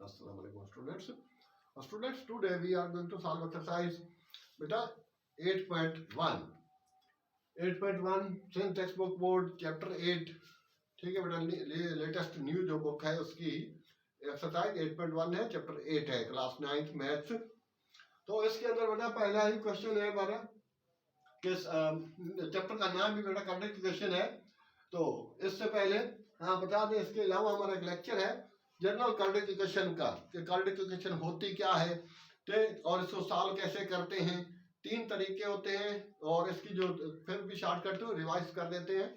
Assalamu alaikum students. Students, today we are going to solve exercise beta 8.1. 8.1 since textbook board chapter 8. ठीक है बेटा, latest new जो book है उसकी exercise 8.1 है, चैप्टर 8 है, क्लास 9th मैथ्स। तो इसके अंदर बेटा पहला ही क्वेश्चन है हमारा कि चैप्टर का नाम भी बेटा कंडक्ट क्वेश्चन है। तो इससे पहले हाँ बता दें, इसके अलावा हमारा एक लेक्चर है जनरल कंडक्ट इक्वेशन का, कि कंडक्ट इक्वेशन होती क्या है और इसको सॉल्व कैसे करते हैं। 3 तरीके होते हैं और इसकी जो फिर भी शॉर्टकट रिवाइज कर देते हैं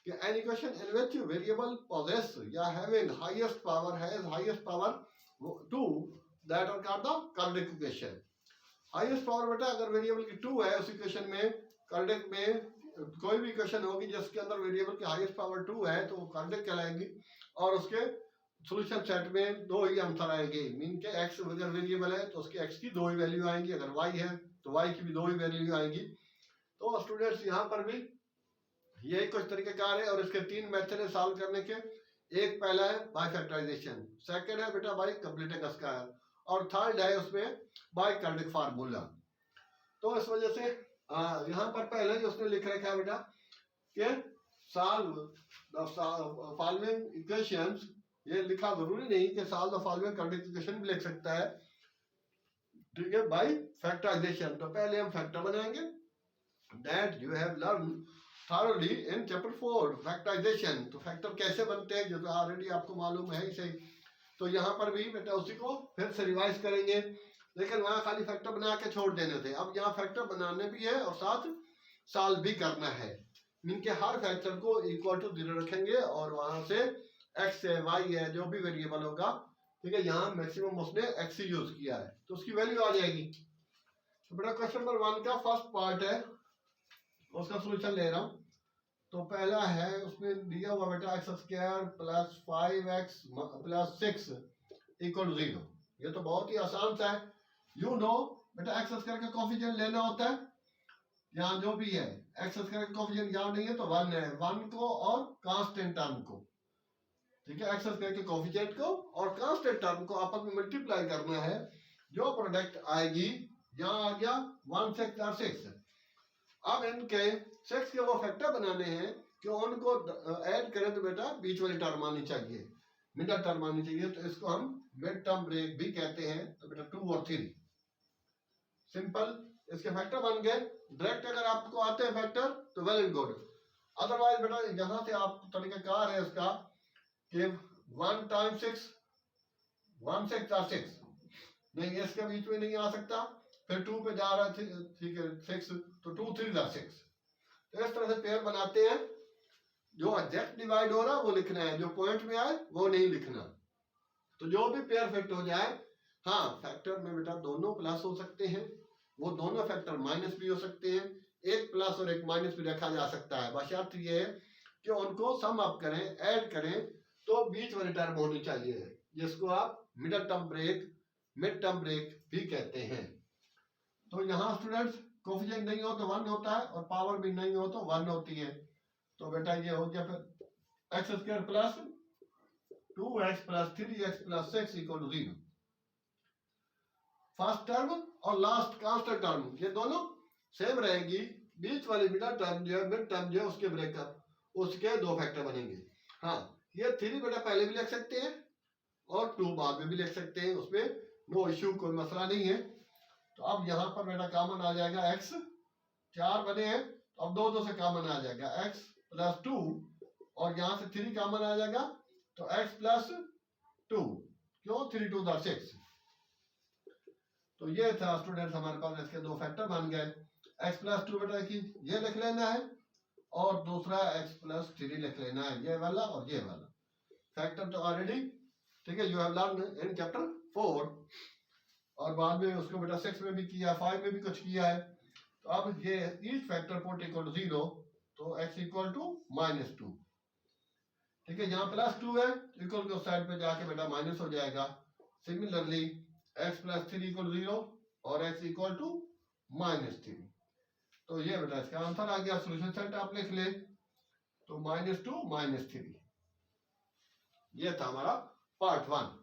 कि an equation in which variable poses या having highest power has highest power 2 that are called the conduct equation. Highest power बेटा अगर वेरिएबल की 2 है उस इक्वेशन में, कंडक्ट में कोई भी इक्वेशन होगी जिसके अंदर वेरिएबल की हाईएस्ट पावर 2 है तो वो कंडक्ट कहलाएगी। और उसके सोल्यूशन सेट में 2 ही आंसर आएंगे, मीन के x अगर वेरिएबल है तो उसके x की 2 ही वैल्यू आएंगी, अगर y है तो y की भी 2 ही वैल्यू आएंगी। तो स्टूडेंट्स यहाँ पर भी यही कुछ तरीकेकार है और इसके 3 मेथड है सॉल्व करने के। एक पहला है बाय फैक्टराइजेशन, सेकंड है बेटा बाय कंप्लीटिंग स्क्वायर और थर्ड है उसमें बाय कंडक्ट फार्मूला। तो इस वजह से यहाँ पर पहले जो उसने लिख रखा है बेटा कि सॉल्व द फॉलोइंग इक्वेशंस, ये लिखा जरूरी नहीं कि solve the following conduct equation भी लिख सकता है, ठीक है, बाय फैक्टराइजेशन। तो पहले हम फैक्टर बनाएंगे that you have learn thoroughly in chapter 4 factorisation. तो फैक्टर कैसे बनते हैं जो तो ऑलरेडी आपको मालूम है ही सही। तो यहाँ पर भी बेटा उसी को फिर से रिवाइज करेंगे, लेकिन वहाँ खाली फैक्टर बना के छोड़ देने थे। अब यहाँ फैक्टर बनाने भी है और साथ सॉल्व भी करना है, मीन के हर फैक्टर को इक्वल टू 0 रखेंगे और वहां से x है y है जो भी वेरिएबल होगा, ठीक है, यहाँ मैक्सिमम उसने x ही यूज किया है तो उसकी वैल्यू आ जाएगी। तो बेटा क्वेश्चन नंबर 1 का फर्स्ट पार्ट है, उसका सोल्यूशन ले रहा हूं। तो पहला है उसमें दिया हुआ बेटा x² plus 5x plus 6 equal 0। ये तो बहुत ही आसान सा है, यू नो बेटा x² का कोफिशिएंट लेना होता है, यहाँ जो भी है x² का कोफिशिएंट यहाँ नहीं है तो 1 है, 1 को और कांस्टेंट टर्म को, ठीक है, x² के कोफिशिएंट को और कांस्टेंट टर्म को आपस में मल्टीप्लाई करना है। जो प्रोडक्ट आएगी यहाँ आ गया 1 6 और 6। अब इनके 6 के वो फैक्टर बनाने हैं कि उनको ऐड करें तो बेटा बीच वाली टर्म आनी चाहिए, मिडल टर्म आनी चाहिए, तो इसको हम मिड टर्म ब्रेक भी कहते हैं। तो बेटा 2 और 3 सिंपल इसके फैक्टर बन गए। डायरेक्ट अगर आपको आते हैं फैक्टर तो वेल एंड गुड, अदरवाइज बेटा यहाँ से आप तरीकाकार है इसका कि 1 टाइम 6 1 6 और 6 नहीं, इसके बीच में नहीं आ सकता, फिर 2 पे जा रहा है, ठीक है 6 तो 2 3 6। तो इस तरह से पेयर बनाते हैं, जो एग्जैक्ट डिवाइड हो रहा है वो लिखना है, जो पॉइंट में आए वो नहीं लिखना। तो जो भी पेयर फिट हो जाए, हाँ फैक्टर में बेटा दोनों प्लस हो सकते हैं, वो दोनों फैक्टर माइनस भी हो सकते हैं, एक प्लस और एक माइनस भी रखा जा सकता है। बशर्त ये है कि उनको सम अप करें, ऐड करें तो बीच वाली टर्म होनी चाहिए, जिसको आप मिड टर्म ब्रेक भी कहते हैं। तो यहाँ स्टूडेंट्स कोफिशिएंट नहीं हो तो 1 होता है और पावर भी नहीं हो तो 1 होती है। तो बेटा ये हो गया फिर x² plus 2x plus 3x plus 6 equal 0। First term और लास्ट कांस्टेंट टर्म ये दोनों सेम रहेगी, बीच वाली मिड टर्म जो है उसके ब्रेकअप, उसके 2 फैक्टर बनेंगे। हाँ ये 3 बेटा पहले भी लिख सकते हैं और 2 बाद में भी लिख सकते हैं, उसमें नो इश्यू, कोई मसला नहीं है। तो अब यहाँ पर बेटा कॉमन आ जाएगा x, 4 बने हैं तो अब 2 से कॉमन आ जाएगा x प्लस 2 और यहाँ से 3 कॉमन आ जाएगा तो x प्लस 2, क्यों 3 2 6। तो ये था स्टूडेंट्स हमारे पास इसके 2 फैक्टर बन गए। x प्लस 2 बेटा की ये लिख लेना है और दूसरा x प्लस 3 लिख लेना है, ये वाला और ये वाला फैक्टर तो ऑलरेडी, ठीक है, you have learn in chapter 4 और बाद में उसको बेटा 6 में भी किया, 5 में भी कुछ किया है। तो अब ये each factor put equal to 0 तो x इक्वल टू -2, ठीक है, यहाँ प्लस 2 है इक्वल के उस साइड पे जाके बेटा माइनस हो जाएगा। सिमिलरली x प्लस 3 इक्वल 0 और x इक्वल टू -3। तो ये बेटा इसका आंसर आ गया, सोल्यूशन सेट आप लिख ले तो -2 -3। ये था हमारा पार्ट 1।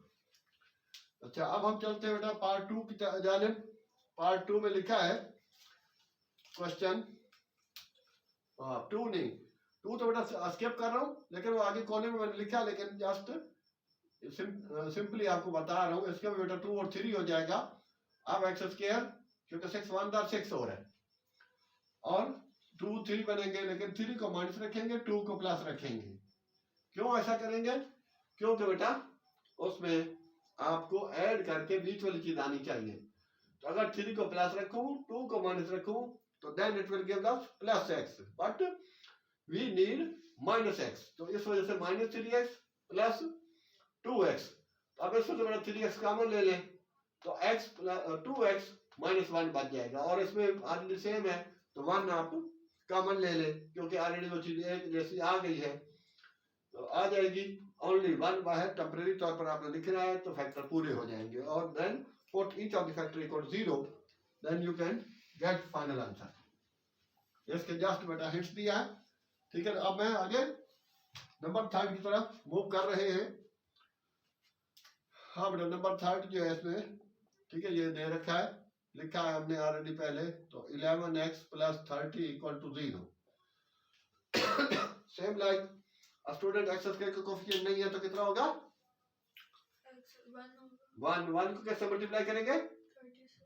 अच्छा, अब हम चलते हैं बेटा पार्ट 2 की जानिब। पार्ट 2 में लिखा है क्वेश्चन 2 नहीं, 2 तो बेटा स्किप कर रहा हूँ, लेकिन वो आगे कोने में मैंने लिखा, लेकिन जस्ट सिंपली आपको बता रहा हूँ। इसके में बेटा 2 और 3 हो जाएगा। अब एक्स स्क्वायर, क्योंकि 6 1 दार 6 हो रहा है, और 2 3 बनेंगे, लेकिन 3 को माइनस रखेंगे, 2 को प्लस रखेंगे। क्यों ऐसा करेंगे? क्योंकि बेटा उसमें आपको ऐड करके बीच वाली चीज आनी चाहिए। तो अगर 3 को प्लस रखूं, 2 को माइनस रखूं, तो then it will give us plus x, but we need minus x. तो इस वजह से माइनस 3x प्लस 2x। अब इसमें तो बड़ा 3x कॉमन ले लें, तो x 2x माइनस 1 बच जाएगा, और इसमें ऑलरेडी सेम है, तो 1 आप कॉमन ले लें, क्योंकि ऑलरेडी वो चीज एक जैसी आ गई है, तो आ जाएगी। ओनली 1 बाहर टेम्परेरी तौर पर आपने लिखना है, तो फैक्टर पूरे हो जाएंगे, और then put each of the factor equal to 0, then you can get final answer. इसके जस्ट बेटा हिंट्स दिया है, ठीक है। अब मैं आगे नंबर 3 की तरफ मूव कर रहे हैं। हाँ बेटा, नंबर 3 जो है इसमें, ठीक है, ये दे रखा है, लिखा है हमने ऑलरेडी पहले, तो 11x प्लस 30 equal to 0। Same like student x square का कोफिशिएंट नहीं है, तो कितना होगा? 1 1 को कैसे मल्टीप्लाई करेंगे?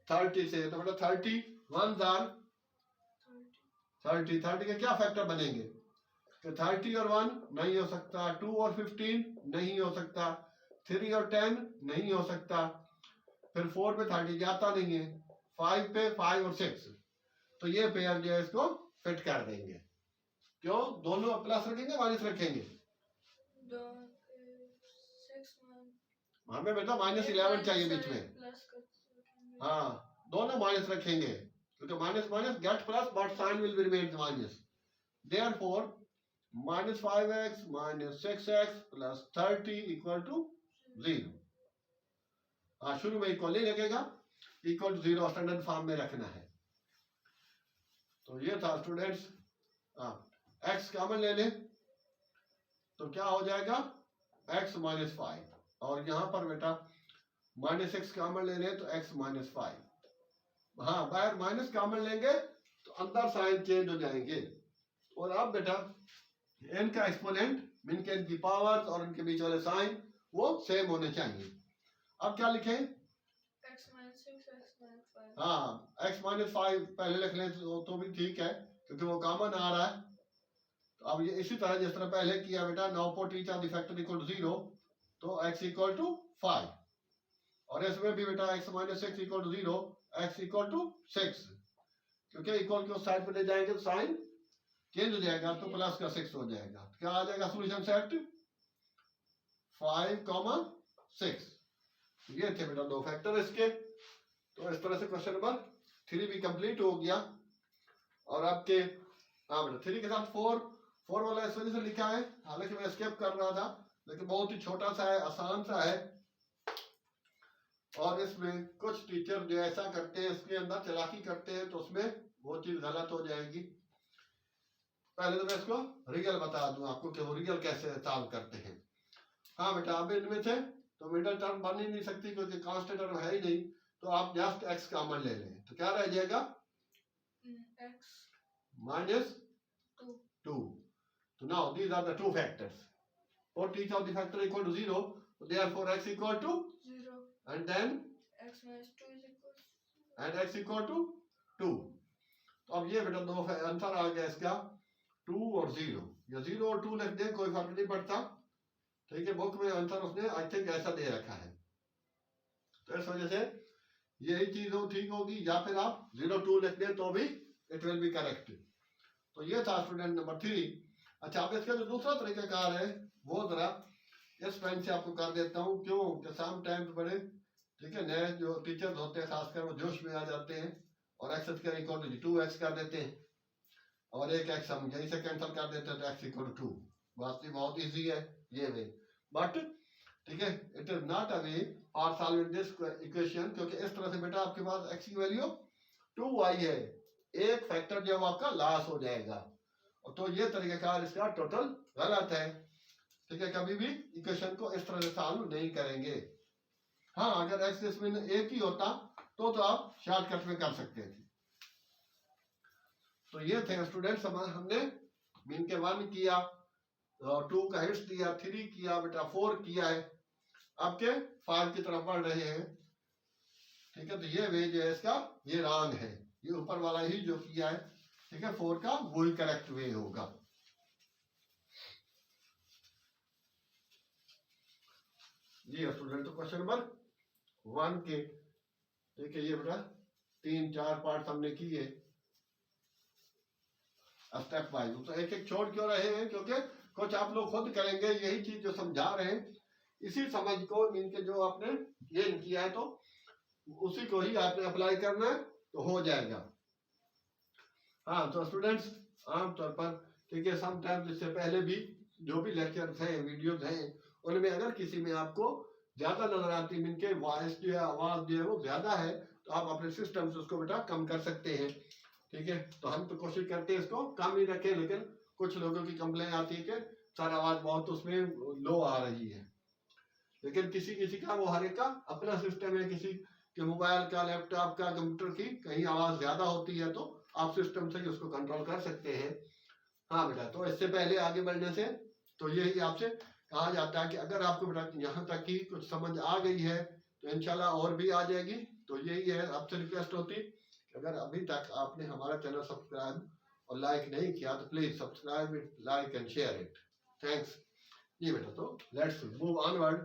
30 से। तो बेटा 30 1 आर 30, 30 के क्या फैक्टर बनेंगे? तो 30 और 1 नहीं हो सकता, 2 और 15 नहीं हो सकता, 3 और 10 नहीं हो सकता, फिर 4 पे 30 जाता नहीं है, 5 पे 5 और 6, तो ये पे हम जो है इसको फिट कर देंगे। क्यों? दोनों प्लस रखेंगे माइनस रखेंगे? हमें बेटा माइनस 11 चाहिए बीच में। हाँ, दोनों माइनस रखेंगे, क्योंकि minus minus get plus, but sign will be remain minus. Therefore minus 5x minus 6x plus 30 equal to 0। हाँ, शुरू में इक्वल नहीं लगेगा, इक्वल टू 0 स्टैंडर्ड फॉर्म में रखना है। तो ये था स्टूडेंट्स। x कॉमन ले लें, तो क्या हो जाएगा? x माइनस 5, और यहां पर बेटा माइनस एक्स कॉमन ले लें, तो x माइनस 5। हाँ, बाहर माइनस कॉमन लेंगे तो अंदर साइन चेंज हो जाएंगे। और अब बेटा n का एक्सपोनेंट, मीन के n की पावर्स और उनके बीच वाले साइन वो सेम होने चाहिए। अब क्या लिखें? x minus 6 x minus 5। हाँ, x माइनस 5 पहले लिख लें तो भी ठीक है, क्योंकि वो कॉमन आ रहा है। तो अब ये इसी तरह जिस तरह पहले किया बेटा, now put each of the factor equal to 0, तो x इक्वल टू 5, और इसमें भी बेटा x minus 6 equal to 0, x equal to 6, क्योंकि इक्वल के उस साइड पर ले जाएंगे तो साइन चेंज हो जाएगा, तो प्लस का 6 हो जाएगा। क्या आ जाएगा सोल्यूशन सेट? 5, 6। ये थे बेटा दो फैक्टर इसके। तो इस तरह से क्वेश्चन नंबर 3 भी कंप्लीट हो गया। और आपके हाँ बेटा 3 के साथ 4 वाला इस वजह से लिखा है, हालांकि मैं स्किप कर रहा था, लेकिन बहुत ही छोटा सा है, आसान सा है, और इसमें कुछ टीचर जो ऐसा करते हैं, इसके अंदर चालाकी करते हैं, तो उसमें वो चीज गलत हो जाएगी। पहले तो मैं इसको रियल बता दूं आपको कि वो रियल कैसे सॉल्व करते हैं। हाँ बेटा, अब इनमें से तो मिडिल टर्म बन ही नहीं सकती, क्योंकि कांस्टेंट टर्म है ही नहीं, तो आप जस्ट x कॉमन ले लें, तो क्या रह जाएगा? x minus 2। तो now these are the two factors, put each of the factor equal to 0, so therefore x equal to 0 and then x minus 2 is equal and x equal to 2। तो अब ये बेटा दो आंसर आ गया इसका, 2 और 0, या 0 और 2 लिख दें, कोई फर्क नहीं पड़ता, ठीक है। बुक में आंसर उसने आई थिंक ऐसा दे रखा है, तो इस वजह से यही चीज हो ठीक होगी, या फिर आप 0 2 लिख दें तो भी इट विल बी करेक्ट। तो ये था स्टूडेंट नंबर 3। अच्छा, अब इसका जो दूसरा तरीकाकार है वो जरा इस पेन से आपको कर देता हूँ। क्यों कि सम टाइम्स बड़े, ठीक है, नए जो टीचर्स होते हैं खासकर वो जोश में आ जाते हैं और x square equal to 2x कर देते हैं, और एक एक्स हम यहीं से कैंसिल कर देते हैं, तो x इक्वल टू 2। बात बहुत ईजी है ये वे, बट ठीक है, it is not a way for solving this equation, क्योंकि इस तरह से बेटा आपके पास x की वैल्यू 2 आई है, एक फैक्टर जो आपका लॉस हो जाएगा, तो ये तरीकाकार इसका टोटल गलत है, ठीक है। कभी भी इक्वेशन को इस तरह से सॉल्व नहीं करेंगे। हाँ, अगर एक्स इसमें एक ही होता तो आप शॉर्टकट में कर सकते थे। तो ये थे स्टूडेंट्स, हमने मीन के 1 किया, 2 का हिट्स दिया, 3 किया बेटा, 4 किया है, आपके 5 की तरफ बढ़ रहे हैं। ठीक है, तो ये वे जो है इसका ये रॉन्ग है, ये ऊपर वाला ही जो किया है, ठीक है, 4 का वही करेक्ट वे होगा। जी स्टूडेंट, तो क्वेश्चन नंबर 1 के ठीक है ये बेटा 3-4 पार्ट हमने किए स्टेप वाइज। तो एक एक छोड़ क्यों रहे हैं, क्योंकि कुछ आप लोग खुद करेंगे, यही चीज जो समझा रहे हैं इसी समझ को इनके जो आपने ये किया है तो उसी को ही आपने अप्लाई करना है तो हो जाएगा। हाँ, तो स्टूडेंट्स आमतौर पर ठीक है समटाइम्स इससे पहले भी जो भी लेक्चर्स हैं, वीडियोस हैं, उनमें अगर किसी में आपको ज्यादा नजर आती है, इनके वॉइस जो है, आवाज जो है वो ज्यादा है, तो आप अपने सिस्टम से उसको बेटा कम कर सकते हैं। ठीक है, तो हम तो कोशिश करते हैं इसको कम ही रखें, लेकिन कुछ लोगों की कंप्लेन आती है कि सर आवाज बहुत उसमें लो आ रही है, लेकिन किसी किसी का वो हर एक का अपना सिस्टम है, किसी के मोबाइल का, लैपटॉप का, कंप्यूटर की कहीं आवाज ज्यादा होती है तो आप सिस्टम से ही उसको कंट्रोल कर सकते हैं। हाँ बेटा, तो इससे पहले आगे बढ़ने से तो यही आपसे कहा जाता है कि अगर आपको बेटा यहाँ तक की कुछ समझ आ गई है तो इंशाल्लाह और भी आ जाएगी। तो यही है आपसे रिक्वेस्ट होती, अगर अभी तक आपने हमारा चैनल सब्सक्राइब और लाइक नहीं किया तो please subscribe it, like and share it. Thanks. ये बेटा, तो लेट्स मूव ऑनवर्ड।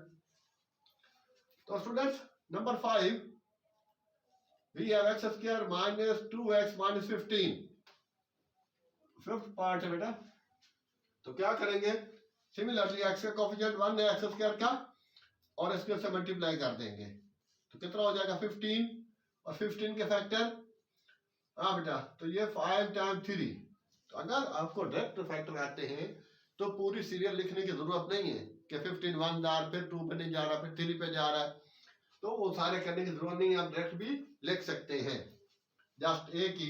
तो students number 5 we have x square minus 2x minus 15। Fifth part है बेटा, तो क्या करेंगे, सिमिलरली एक्स का कोफिशिएंट 1 है एक्स स्क्वायर का, और इसके से मल्टीप्लाई कर देंगे तो कितना हो जाएगा 15, और 15 के फैक्टर, हाँ बेटा, तो ये 5 टाइम 3। तो अगर आपको डायरेक्ट फैक्टर आते हैं तो पूरी सीरियल लिखने की जरूरत नहीं है कि 15 1 जा रहा, फिर 2 पे नहीं जा रहा, फिर 3 पे जा रहा है, तो वो सारे करने की जरूरत नहीं है, आप डायरेक्ट भी लिख सकते हैं, जस्ट एक ही,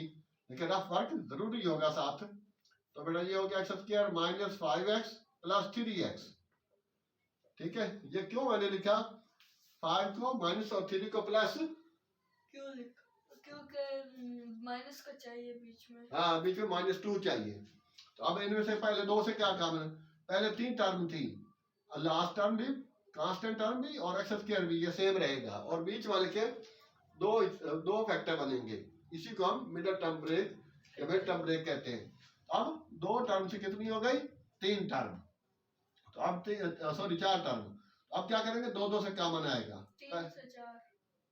लेकिन रफ वर्क जरूरी होगा साथ। तो बेटा ये हो गया x square minus 5x plus 3x। ठीक है, ये क्यों मैंने लिखा 5 को माइनस और 3 को प्लस, क्यों लिखा, क्योंकि माइनस का चाहिए बीच में। हाँ, बीच में -2 चाहिए। तो अब इनमें से पहले 2 से क्या काम है, पहले 3 टर्म थी, लास्ट टर्म भी, कांस्टेंट टर्म भी और एक्स स्क्वायर भी ये सेम रहेगा, और बीच वाले के दो फैक्टर बनेंगे, इसी को हम मिडिल टर्म ब्रेक या मिड टर्म ब्रेक कहते हैं। अब 2 टर्म से कितनी हो गई 3 टर्म, तो अब 4 टर्म। अब क्या करेंगे 2 से कॉमन आएगा, 3 से 4,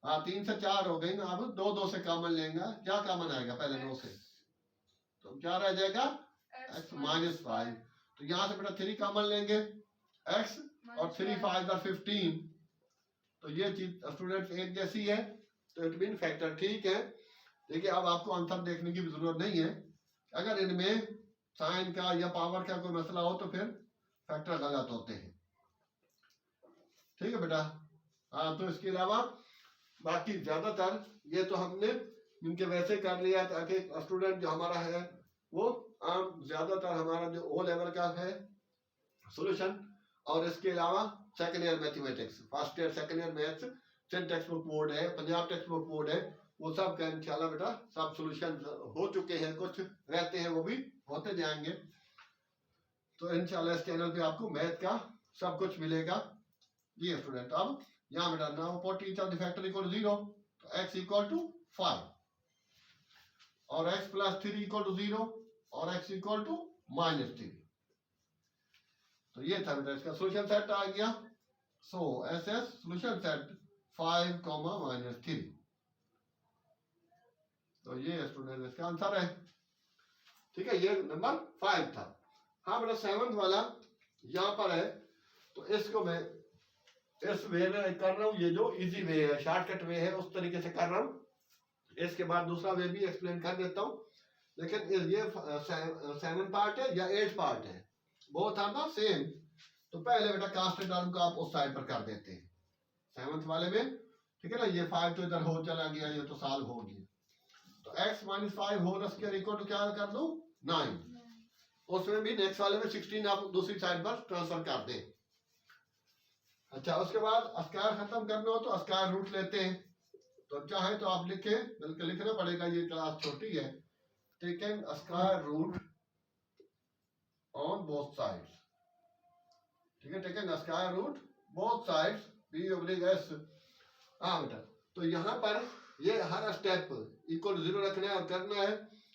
हाँ 3 से 4 हो गई ना, अब 2 से कॉमन लेंगे, क्या कॉमन आएगा पहले 2 से, तो क्या रह जाएगा x माइनस 5। तो यहाँ से बेटा 3 कॉमन लेंगे x, और 3 5 15। तो ये चीज स्टूडेंट एक जैसी है, तो इट मीन फैक्टर ठीक है। देखिए अब आपको आंसर देखने की भी जरूरत नहीं है, अगर इनमें साइन का या पावर का कोई मसला हो तो फिर फैक्टर गलत होते हैं। ठीक है बेटा, हाँ, तो इसके अलावा बाकी ज्यादातर ये तो हमने इनके वैसे कर लिया ताकि स्टूडेंट जो हमारा है वो ज्यादातर हमारा जो ओ लेवल का है सॉल्यूशन, और इसके अलावा second year mathematics, first year second year maths, sent text book board है, पंजाब टेक्स्ट बुक बोर्ड है, वो सब का इंशाल्लाह बेटा सब सॉल्यूशन हो चुके हैं, कुछ रहते हैं वो भी होते जाएंगे। तो इंशाल्लाह इस चैनल पे आपको मैथ का सब कुछ मिलेगा। ये स्टूडेंट अब यहाँ बेटा now put each of the factor equal 0, तो x इक्वल टू 5 और x प्लस 3 इक्वल टू 0 और x इक्वल टू -3। तो ये था बेटा इसका सॉल्यूशन सेट आ गया। सो SS सॉल्यूशन सेट 5, -3। तो ये स्टूडेंट इसका आंसर है। ठीक है, ये नंबर 5 था। हाँ बेटा 7th वाला यहाँ पर है, तो इसको मैं इस वे में कर रहा हूँ, ये जो इजी वे है, शॉर्टकट वे है, उस तरीके से कर रहा हूँ। इसके बाद दूसरा वे भी एक्सप्लेन कर देता हूँ, लेकिन ये 7 पार्ट है या 8 पार्ट है, बोथ आर द सेम। तो पहले बेटा कांस्टेंट टर्म को आप उस साइड पर कर देते हैं 7th वाले में। ठीक है ना, ये 5 तो इधर हो चला गया, ये तो सॉल्व हो गया। तो x minus 5 whole square equal to क्या कर दो 9। उसमें भी नेक्स्ट वाले में 16 आप दूसरी साइड पर ट्रांसफर कर दें। अच्छा, उसके बाद स्क्वायर खत्म करना हो तो स्क्वायर रूट लेते हैं। तो चाहे तो आप लिखे, बल्कि लिखना पड़ेगा, ये क्लास छोटी है। Taken square root on both sides, ठीक है, taken square root both sides be oblique s. हाँ बेटा, तो यहाँ पर ये हर स्टेप इक्वल 0 रखना है और करना है।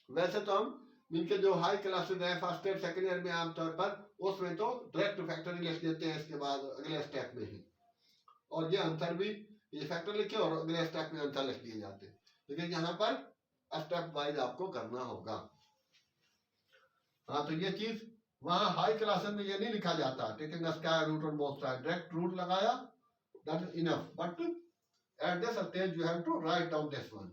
वैसे तो हम इनके जो हाई क्लासेस है फर्स्ट ईयर सेकंड ईयर में आमतौर पर उसमें तो डायरेक्ट फैक्टर लिख देते हैं इसके बाद अगले स्टेप में ही, और ये आंसर भी ये फैक्टर लिखे और अगले स्टेप में आंसर लिख दिए जाते हैं। लेकिन यहाँ पर स्टेप वाइज आपको करना होगा। हाँ, तो ये चीज वहाँ हाई क्लासेस में ये नहीं लिखा जाता, taking square root on both side, direct root लगाया, that is enough, but at this stage you have to write down this one.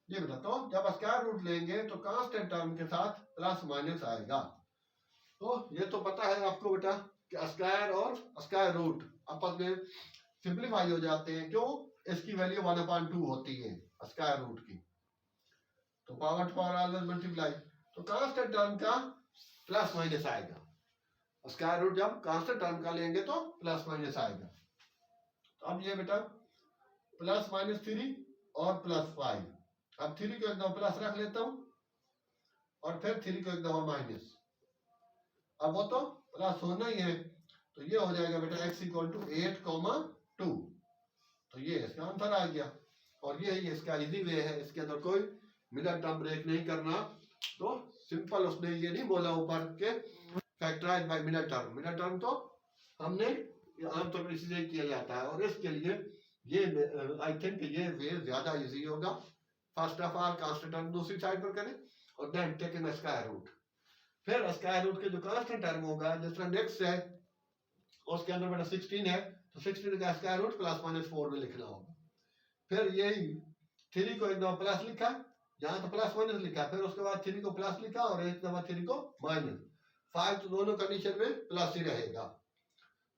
ये बेटा, तो जब स्क्वायर रूट लेंगे तो कांस्टेंट टर्म के साथ प्लस माइनस आएगा। तो ये तो पता है आपको बेटा कि स्क्वायर और स्क्वायर रूट आपस में सिंप्लीफाई हो जाते हैं। क्यों? इसकी वैल्यू 1/2 होती है स्क्वायर रूट की, तो power to power always multiply, तो कांस्टेंट टर्म का प्लस माइनस आएगा। स्क्वायर रूट जब कांस्टेंट टर्म का लेंगे तो प्लस माइनस आएगा। तो अब ये बेटा प्लस माइनस 3 और प्लस 5, अब 3 को एक दफा प्लस रख लेता हूं और फिर 3 को एक दफा माइनस। अब वो तो प्लस होना ही है, तो ये हो जाएगा बेटा x = 8,2। तो ये इसका आंसर आ गया, और ये ही इसका इजी वे है, इसके अंदर कोई मिडल टर्म ब्रेक नहीं करना। तो सिंपल उसने ये नहीं बोला ऊपर के factorise by middle term, middle term तो हमने आमतौर पर इसी किया जाता है, और इसके लिए ये आई थिंक ये वे ज्यादा इजी होगा। First of all constant term दूसरी साइड पर करें और then taking square root, फिर स्क्वायर रूट के जो कांस्टेंट टर्म होगा, जिस तरह नेक्स्ट है उसके अंदर बेटा 16 है, तो 16 का स्क्वायर रूट प्लस माइनस 4 में लिखना होगा। फिर यही 3 को एक दफा प्लस लिखा, यहाँ तो प्लस माइनस लिखा, फिर उसके बाद 3 को प्लस लिखा और एक दफा 3 को माइनस। 5 तो दोनों कंडीशन में प्लस ही रहेगा,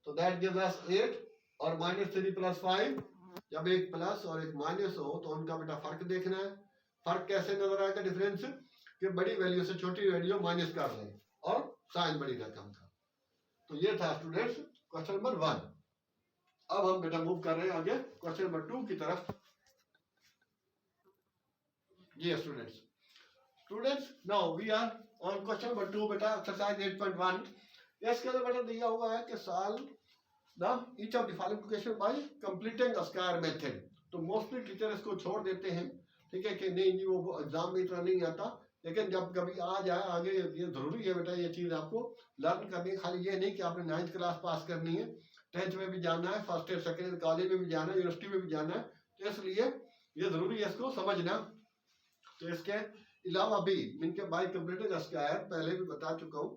तो दैट गिव्स अस 8 और -3 + 5। जब एक प्लस और एक माइनस हो तो उनका बेटा फर्क देखना है। फर्क कैसे नजर आएगा? डिफरेंस कि बड़ी वैल्यू से छोटी वैल्यू माइनस कर लें और साइन बड़ी रकम का। तो ये था स्टूडेंट्स क्वेश्चन नंबर 1। अब हम बेटा मूव कर रहे हैं आगे क्वेश्चन नंबर 2 की तरफ। ये students now we are on question number 2 बेटा, एक्सरसाइज 8.1। इसके अंदर बेटा दिया हुआ है कि solve the each of the following question by completing square method. तो मोस्टली टीचर इसको छोड़ देते हैं, ठीक है, कि नहीं वो एग्जाम में इतना नहीं आता, लेकिन जब कभी आ जाए आगे ये जरूरी है बेटा, ये चीज आपको लर्न करनी है। खाली ये नहीं कि आपने 9th क्लास पास करनी है, 10th में भी जाना है, first year second year college में भी जाना है, यूनिवर्सिटी में भी जाना है, तो इसलिए ये जरूरी है इसको समझना। तो इसके अलावा भी इनके बाय कंप्लीटिंग स्क्वायर पहले भी बता चुका हूँ,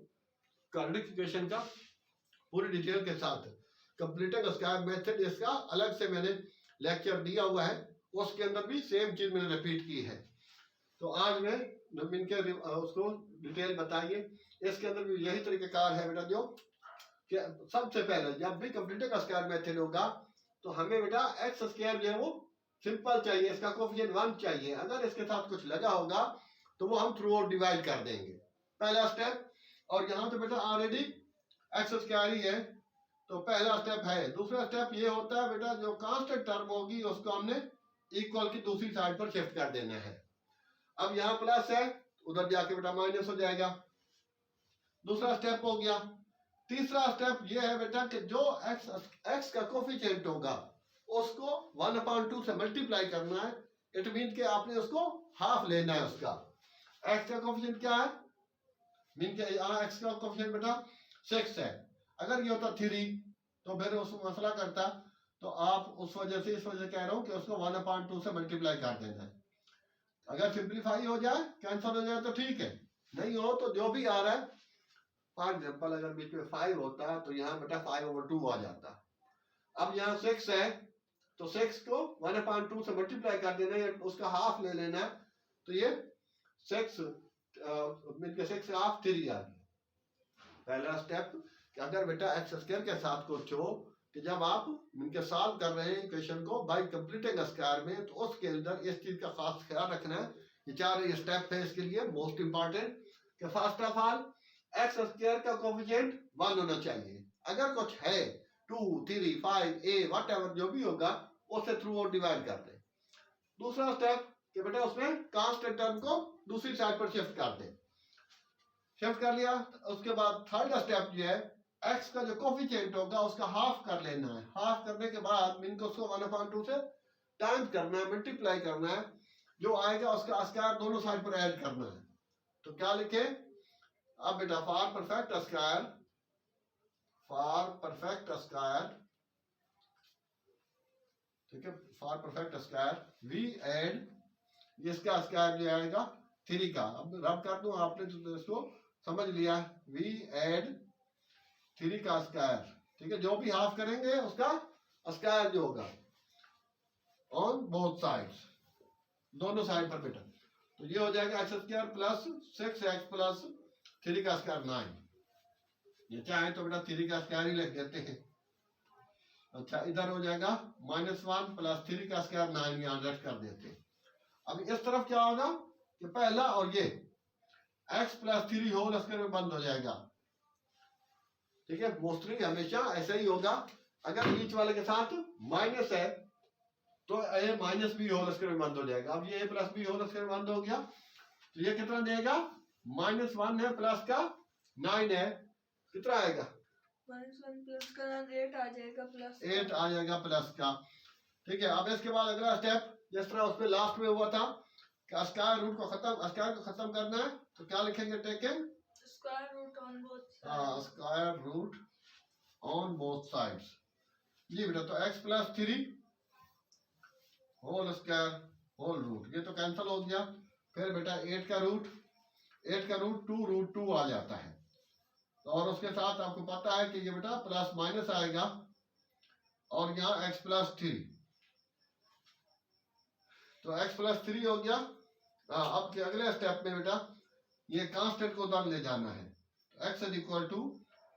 क्वाड्रेटिक इक्वेशन का पूरी डिटेल के साथ कंप्लीटिंग स्क्वायर मेथड, इसका अलग से मैंने लेक्चर दिया हुआ है, उसके अंदर भी सेम चीज मैंने रिपीट की है। तो आज मैं इनके उसको डिटेल बताइए। इसके अंदर भी यही तरीकेकार है बेटा, जो कि सबसे पहले जब भी कंप्लीटिंग स्क्वायर मेथड होगा तो हमें बेटा एक्स स्क्वायर जो है वो सिंपल चाहिए, इसका कोफिशिएंट 1 चाहिए। अगर इसके साथ कुछ लगा होगा तो वो हम थ्रू आउट डिवाइड कर देंगे, पहला स्टेप। और यहाँ तो बेटा ऑलरेडी एक्स स्क्वायर ही है, तो पहला स्टेप है। दूसरा स्टेप ये होता है बेटा, जो कांस्टेंट टर्म होगी उसको हमने इक्वल की दूसरी साइड पर शिफ्ट कर देना है। अब यहाँ प्लस है, उधर जाके बेटा माइनस हो जाएगा, दूसरा स्टेप हो गया। तीसरा स्टेप ये है बेटा कि जो एक्स का कोफिशिएंट होगा उसको 1/2 से मल्टीप्लाई करना है। इट मीन कि आपने उसको हाफ लेना है उसका। एक्स का कोफिशिएंट क्या है? मीन के एक्स का कोफिशिएंट बेटा 6 है। अगर ये होता 3 तो फिर उस मसला करता, तो आप उस वजह से इस वजह कह रहा हूं कि उसको 1/2 से मल्टीप्लाई कर देना है। अगर सिंप्लीफाई हो जाए, कैंसिल हो जाए तो ठीक है, नहीं हो तो जो भी आ रहा है, फॉर एग्जाम्पल अगर बीच में 5 होता तो यहाँ बेटा 5/2 आ जाता। अब यहाँ 6 है तो 6 को 1/2 से मल्टीप्लाई कर देना है, उसका हाफ ले लेना है, तो ये 6 मिलकर 6 हाफ 3 आ गया। पहला स्टेप कि अगर बेटा एक्स स्क्वायर के साथ कुछ हो, कि जब आप इनके सॉल्व कर रहे हैं इक्वेशन को बाय कंप्लीटिंग स्क्वायर में, तो उसके अंदर इस चीज का खास ख्याल रखना है। ये 4 स्टेप है इसके लिए मोस्ट इंपॉर्टेंट, कि first of all x square का कोफिशिएंट 1 होना चाहिए। अगर कुछ है 2 3 5 a वट एवर जो भी होगा उससे थ्रू आउट डिवाइड कर दे। दूसरा स्टेप कि बेटा उसमें कांस्टेंट टर्म को दूसरी साइड पर शिफ्ट कर दे। शिफ्ट कर लिया, उसके बाद थर्ड स्टेप जो है x का जो कोफिशिएंट होगा उसका हाफ कर लेना है। हाफ करने के बाद मीन को उसको 1/2 से टाइम्स करना है, मल्टीप्लाई करना है, जो आएगा उसका स्क्वायर दोनों साइड पर ऐड करना है। तो क्या लिखे अब बेटा फॉर परफेक्ट स्क्वायर, ठीक है, for perfect square we add इसका स्क्वायर जो आएगा 3 का। अब रब कर दूं, आपने तो इसको समझ लिया, वी ऐड 3 का स्क्वायर, ठीक है, जो भी हाफ करेंगे उसका स्क्वायर जो होगा ऑन बोथ साइड्स, दोनों साइड पर बेटा। तो ये हो जाएगा x square plus 6x plus 3 का स्क्वायर 9। ये चाहे तो बेटा 3 का स्क्वायर ही लिख देते हैं। अच्छा, इधर हो जाएगा -1 प्लस 3 का स्क्वायर 9, यहाँ रट कर देते हैं। अब इस तरफ क्या होगा कि पहला और ये x प्लस 3 होल स्क्वायर में बंद हो जाएगा, ठीक है। मोस्टली हमेशा ऐसा ही होगा, अगर बीच वाले के साथ माइनस है तो a minus b whole square में बंद हो जाएगा। अब ये a plus b whole square में बंद हो गया तो ये कितना देगा, -1 है प्लस का 9 है, कितना आएगा, -1 प्लस का 8 आ जाएगा, प्लस 8 आ जाएगा प्लस का, ठीक है। अब इसके बाद अगला स्टेप जिस तरह उसमें लास्ट में हुआ था कि स्क्वायर रूट को खत्म करना है, तो क्या लिखेंगे, taking square root on both square root on both sides. जी बेटा, तो x plus 3 whole square whole root, ये तो कैंसिल हो गया। फिर बेटा 8 का रूट 2 आ जाता है, और उसके साथ आपको पता है कि ये बेटा प्लस माइनस आएगा, और यहाँ x प्लस 3, तो x प्लस 3 हो गया। अब के अगले स्टेप में बेटा ये कांस्टेंट को उधर ले जाना है, तो x is equal to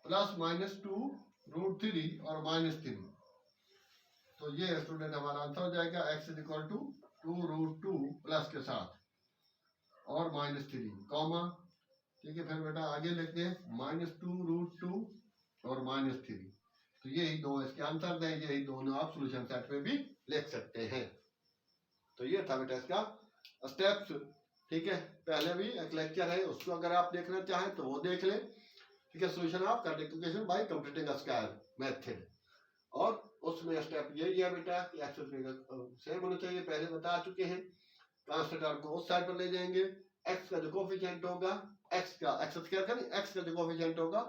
plus -2 √3 और -3, तो ये स्टूडेंट हमारा आंसर हो जाएगा, x is equal to 2 √2 plus के साथ और -3 कॉमा, ठीक है। फिर बेटा आगे लिखते हैं -2 √2 और -3, तो यही दो इसके आंसर दें, यही दोनों आप सॉल्यूशन सेट में भी लिख सकते हैं। तो ये था बेटा इसका स्टेप्स, ठीक है। पहले भी एक लेक्चर है, उसको अगर आप देखना चाहें तो वो देख ले, ठीक है। Solution of multiplication bye computing square method, और उसमें स्टेप यही है बेटा कि एक्स सेम होना चाहिए, पहले बता चुके हैं। कांस्टेंट टर्म को उस साइड पर ले जाएंगे, x का जो कोफिशिएंट होगा x का जो कोफिशिएंट होगा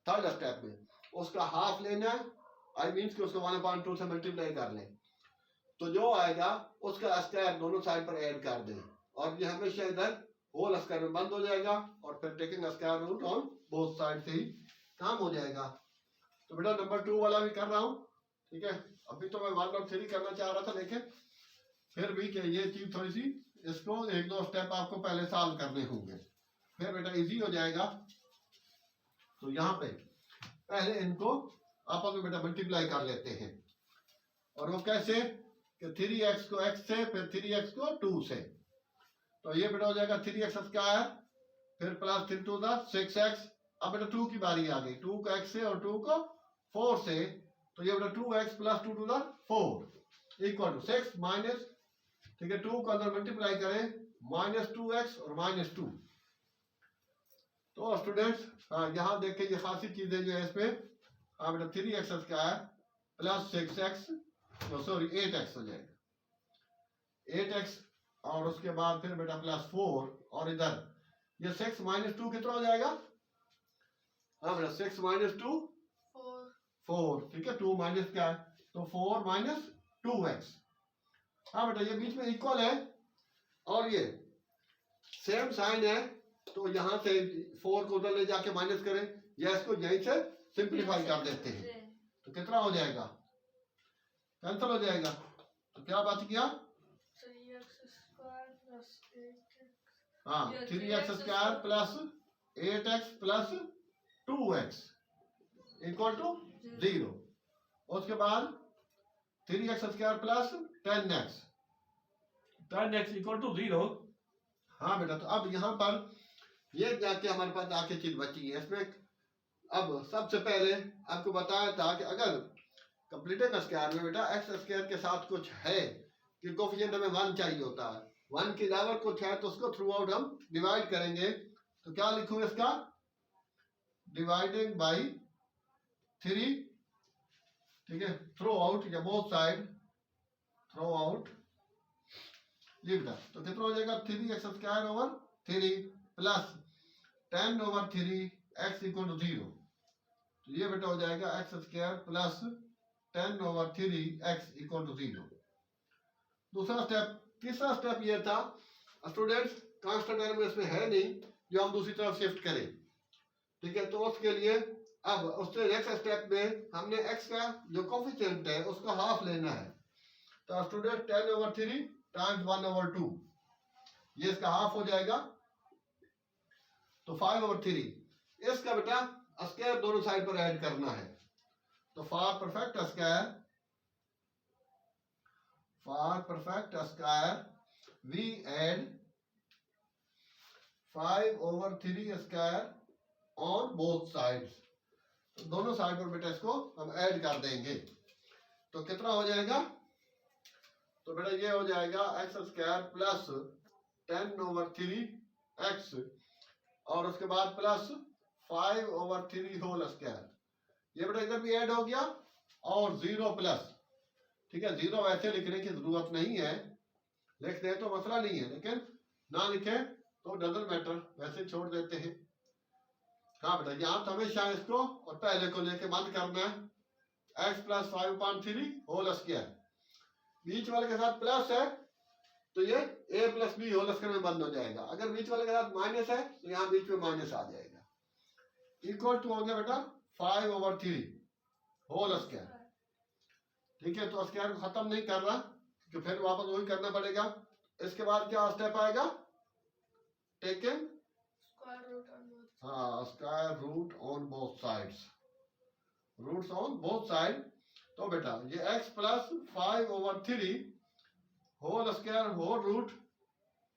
थर्ड स्टेप में उसका हाफ लेना है, आई मींस कि उसको 1/2 से मल्टीप्लाई कर लें, तो जो आएगा उसका स्क्वायर दोनों साइड पर ऐड कर दें, और ये हमेशा इधर होल स्क्वायर में बंद हो जाएगा, और फिर taking square root on both side से ही काम हो जाएगा। तो बेटा नंबर 2 वाला भी कर रहा हूँ, ठीक है। अभी तो मैं 1 और 3 करना चाह रहा था, लेकिन फिर भी कि ये चीज थोड़ी सी, इसको 1-2 स्टेप आपको पहले सॉल्व करने होंगे, फिर बेटा इजी हो जाएगा। तो यहाँ पे पहले इनको आपस में बेटा मल्टीप्लाई कर लेते हैं, और वो कैसे कि 3x को x से, फिर 3x को 2 से, तो ये बेटा हो जाएगा 3x स्क्वायर, फिर प्लस 3 टू द 6x। अब बेटा 2 की बारी आ गई, 2 को x से और 2 को 4 से, तो ये बेटा 2x plus 2 to the 4 equal to 6 minus, ठीक है, 2 को अंदर मल्टीप्लाई करें, -2x और -2। तो स्टूडेंट्स यहाँ देखिए ये खासी चीजें जो है इसमें, हाँ बेटा 3x square plus 6x, sorry 8x हो जाएगा, 8x, और उसके बाद फिर बेटा प्लस 4, और इधर ये 6 -2 कितना हो जाएगा, हाँ बेटा 6 -2 4, ठीक है, 2 माइनस क्या है, तो 4 - 2x, हाँ बेटा ये बीच में इक्वल है, और ये सेम साइन है, तो यहाँ से 4 को उधर ले जाके माइनस करें, या इसको यहीं से सिंप्लीफाई कर देते हैं, तो कितना हो जाएगा, कैंसिल हो जाएगा, तो क्या बच गया, 3x square plus 8x plus 2x equal to 0, उसके बाद 3x square plus 10x equal to 0। हाँ बेटा, तो अब यहाँ पर ये जाके हमारे पास आके चीज बची है इसमें। अब सबसे पहले आपको बताया था कि अगर कंप्लीटिंग स्क्वायर में बेटा एक्स स्क्वायर के साथ कुछ है कि कोफिशिएंट हमें 1 चाहिए होता है, 1 के अलावा कुछ है तो उसको थ्रू आउट हम डिवाइड करेंगे। तो क्या लिखूं इसका, डिवाइडिंग बाई 3, ठीक है, थ्रो आउट या बोथ साइड, थ्रो आउट लिख दा। तो कितना हो जाएगा 3x² over 3 plus 10 over 3x equal to 0। तो ये बेटा हो जाएगा x² plus 10 over 3x equal to 0। दूसरा स्टेप। तीसरा स्टेप ये था स्टूडेंट्स, कांस्टेंट एलिमेंट इसमें है नहीं जो हम दूसरी तरफ शिफ्ट करें, ठीक है। तो उसके लिए अब उसके नेक्स्ट स्टेप में हमने x का जो कोफिशिएंट है उसका हाफ लेना है। तो स्टूडेंट 10 ओवर 3 टाइम्स 1 ओवर 2, ये इसका हाफ हो जाएगा, तो 5 ओवर 3। इसका बेटा स्क्वायर दोनों साइड पर ऐड करना है। तो for perfect square we add 5 over 3 square on both sides. तो दोनों साइड पर बेटा इसको हम ऐड कर देंगे। तो कितना हो जाएगा, तो बेटा ये हो जाएगा x² प्लस 10 ओवर 3x और उसके बाद प्लस 5 ओवर 3 होल स्क्वायर। ये बेटा इधर भी ऐड हो गया और 0 प्लस, ठीक है। 0 वैसे लिखने की जरूरत नहीं है, लिख दे तो मसला नहीं है, लेकिन ना लिखे तो डजंट मैटर, वैसे छोड़ देते हैं। हाँ बेटा यहाँ तो हमेशा इसको और पहले को लेके बंद करना है, x प्लस 5/3 होल स्क्वायर। बीच वाले के साथ प्लस है तो ये a plus b whole square में बंद हो जाएगा। अगर बीच वाले के साथ माइनस है तो यहाँ बीच में माइनस आ जाएगा। इक्वल टू हो गया बेटा 5 ओवर 3 होल स्क्वायर, ठीक है। तो स्क्वायर को खत्म नहीं कर रहा क्योंकि फिर वापस वही करना पड़ेगा। इसके बाद क्या स्टेप आएगा, taking square root on both sides, roots on both side. तो बेटा ये x plus 5 over 3 whole square whole root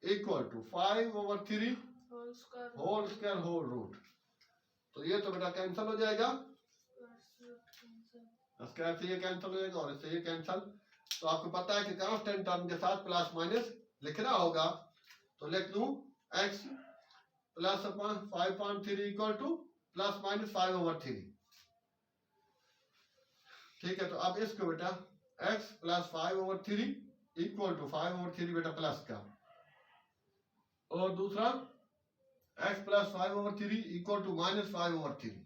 equal to 5 over 3 whole square whole root. तो ये तो बेटा कैंसिल हो जाएगा, स्क्वायर से ये कैंसिल हो जाएगा और इससे ये कैंसिल। तो आपको पता है कि कांस्टेंट टर्म के साथ प्लस माइनस लिखना होगा। तो लिख दूं x plus 5/3 equal to plus minus 5 over 3, ठीक है। तो अब इसको बेटा x plus 5 over 3 equal to 5 over 3 बेटा प्लस का, और दूसरा x plus 5 over 3 equal to minus 5 over 3।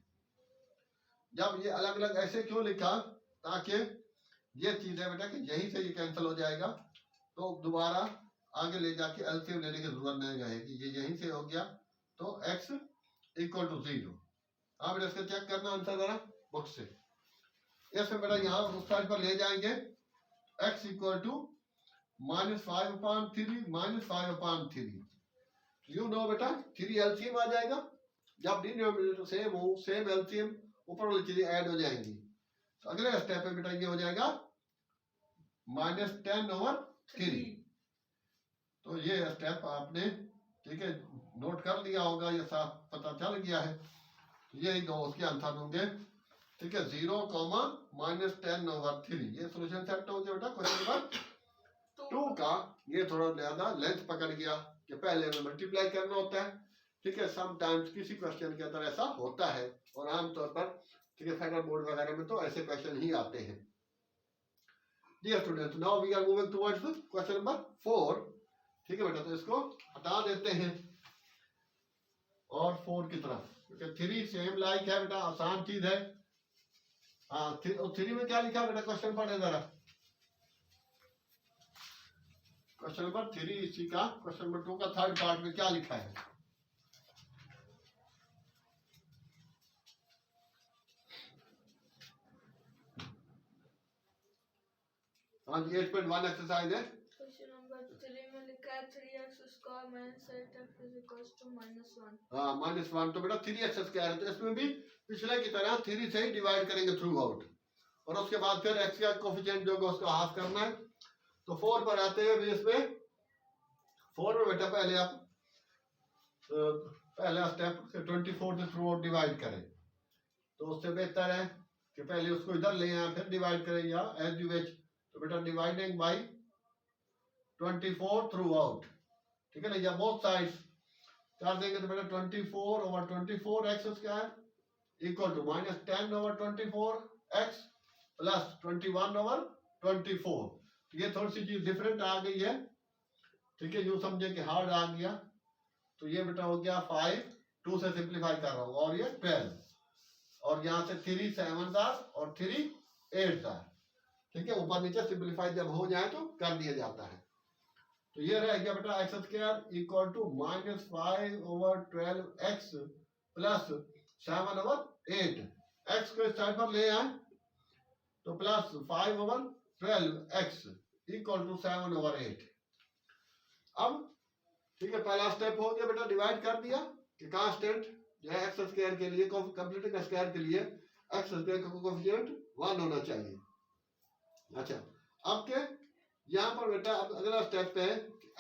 जब ये अलग अलग ऐसे क्यों लिखा, ताकि ये चीज है बेटा कि यहीं से ये कैंसिल हो जाएगा, तो दोबारा आगे ले जाके एलसीएम लेने की जरूरत नहीं रहेगी। ये यहीं से हो गया तो x इक्वल टू 0। आप बेटा इसका चेक करना आंसर जरा बुक से। इसमें बेटा यहाँ उस साइड पर ले जाएंगे x equal to minus 5/3 minus 5/3। You know बेटा 3 एलसीएम आ जाएगा। जब डिनोमिनेटर सेम हो, सेम एलसीएम, ऊपर वाली चीजें ऐड हो जाएंगी। तो अगले स्टेप में बेटा ये हो जाएगा -10 ओवर 3। तो ये स्टेप आपने, ठीक है, नोट कर लिया होगा, ये साफ पता चल गया है। ये दो उसके आंसर होंगे, ठीक है, 0, -10 ओवर 3। ये सोल्यूशन सेट हो गया बेटा क्वेश्चन नंबर 2 का। ये थोड़ा ज्यादा लेंथ पकड़ गया कि पहले में मल्टीप्लाई करना होता है, ठीक है। समटाइम्स किसी क्वेश्चन के अंदर ऐसा होता है और आमतौर पर, ठीक है, फेडरल बोर्ड वगैरह में तो ऐसे क्वेश्चन ही आते हैं। Dear students, now we are moving towards question number 4, ठीक है बेटा। तो इसको हटा देते हैं और 4 की तरफ, क्योंकि 3 सेम लाइक है बेटा, आसान चीज है। हाँ, 3 में क्या लिखा बेटा, क्वेश्चन पढ़े जरा। क्वेश्चन नंबर 3 इसी का, क्वेश्चन नंबर 2 का थर्ड पार्ट में क्या लिखा है। हाँ जी, 8.1 एक्सरसाइज है। क्वेश्चन नंबर 3 में लिखा है 3x² minus 8x is equals to -1। हाँ, -1। तो बेटा 3x² है, तो इसमें भी पिछले की तरह 3 से ही डिवाइड करेंगे थ्रू आउट, और उसके बाद फिर x का कोफिशिएंट जो है उसको हाफ करना है। तो 4 पर आते हैं बेस में। 4 में बेटा पहले आप पहला स्टेप 24 से थ्रू आउट डिवाइड करें, तो उससे बेहतर है कि पहले उसको इधर ले आए फिर डिवाइड करें या एज यू विच। तो बेटा डिवाइडिंग बाई 24 थ्रू आउट, ठीक है ना, या बोथ साइड्स कर देंगे तो बेटा 24/24 x² equal to -10/24 x plus 21/24। तो ये थोड़ी सी चीज डिफरेंट आ गई है, ठीक है, यूं समझे कि हार्ड आ गया। तो ये बेटा हो गया 5, 2 से सिंप्लीफाई कर रहा हूं, और ये 12, और यहाँ से 3 7 और 3 8, ठीक है, ऊपर नीचे सिंप्लीफाई जब हो जाए तो कर दिया जाता है। तो ये रह गया बेटा x² equal to -5/12x plus 7/8। x को इस साइड पर ले आए तो प्लस 5/12x इक्वल टू 7/8। अब ठीक है, पहला स्टेप हो गया बेटा, डिवाइड कर दिया कि कांस्टेंट जो है x² के लिए, कंप्लीटिंग स्क्वायर के लिए x² का कोएफिशिएंट 1 होना चाहिए। अच्छा, अब के यहाँ पर बेटा अब अगला स्टेप है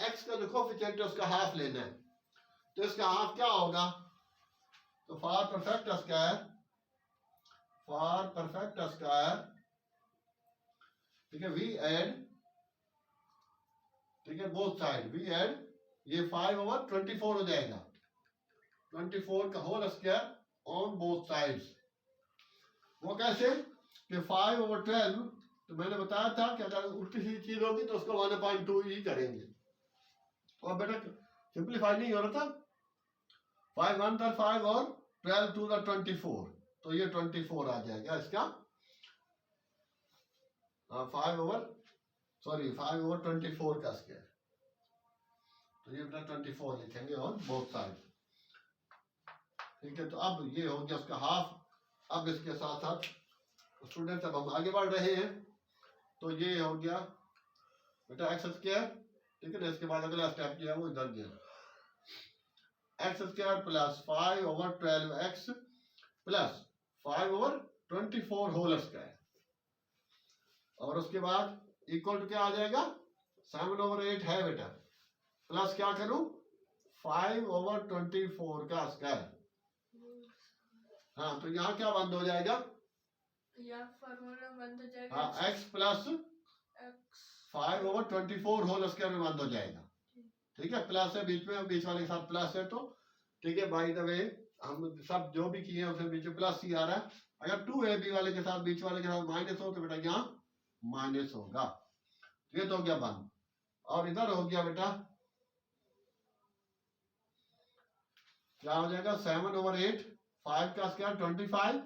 x का जो कोएफिशिएंट है उसका हाफ लेना है। तो इसका हाफ क्या होगा, तो फॉर परफेक्ट स्क्वायर, ठीक है, वी ऐड, ठीक है, बोथ साइड वी ऐड, ये 5/24 हो जाएगा, 24 का whole square on both sides. वो कैसे कि 5/12, तो मैंने बताया था कि अगर उल्टी सी चीज होगी तो उसको 1/2 ही करेंगे। तो अब बेटा सिंप्लीफाई नहीं हो रहा था, 5 1 5 और 12 2 24, तो ये 24 आ जाएगा इसका 5/24 का स्क्वायर। तो ये बेटा 24 लिखेंगे ऑन बोथ साइड, ठीक है। तो अब ये हो गया उसका हाफ। अब इसके साथ साथ स्टूडेंट अब हम आगे बढ़ रहे हैं, तो ये हो गया बेटा x², ठीक है ना। इसके बाद अगला स्टेप जो है वो इधर गया, x² plus 5/12x plus 5/24 whole square, और उसके बाद इक्वल टू क्या आ जाएगा, 7/8 है बेटा, प्लस क्या करूं 5/24 का स्क्वायर। हाँ, तो यहाँ क्या बंद हो जाएगा, या फॉर्मूला बंद हो जाएगा, हाँ, x प्लस 5/24 होल स्क्वायर में बंद हो जाएगा, ठीक है। प्लस है बीच में, बीच वाले के साथ प्लस है, तो ठीक है, बाय द वे हम सब जो भी किए हैं उसमें बीच में प्लस ही आ रहा है। अगर 2ab वाले के साथ बीच वाले के साथ माइनस हो तो बेटा यहाँ माइनस होगा। ये तो हो गया बंद, और इधर हो गया बेटा क्या हो जाएगा 7/8, 5 का स्क्वायर 25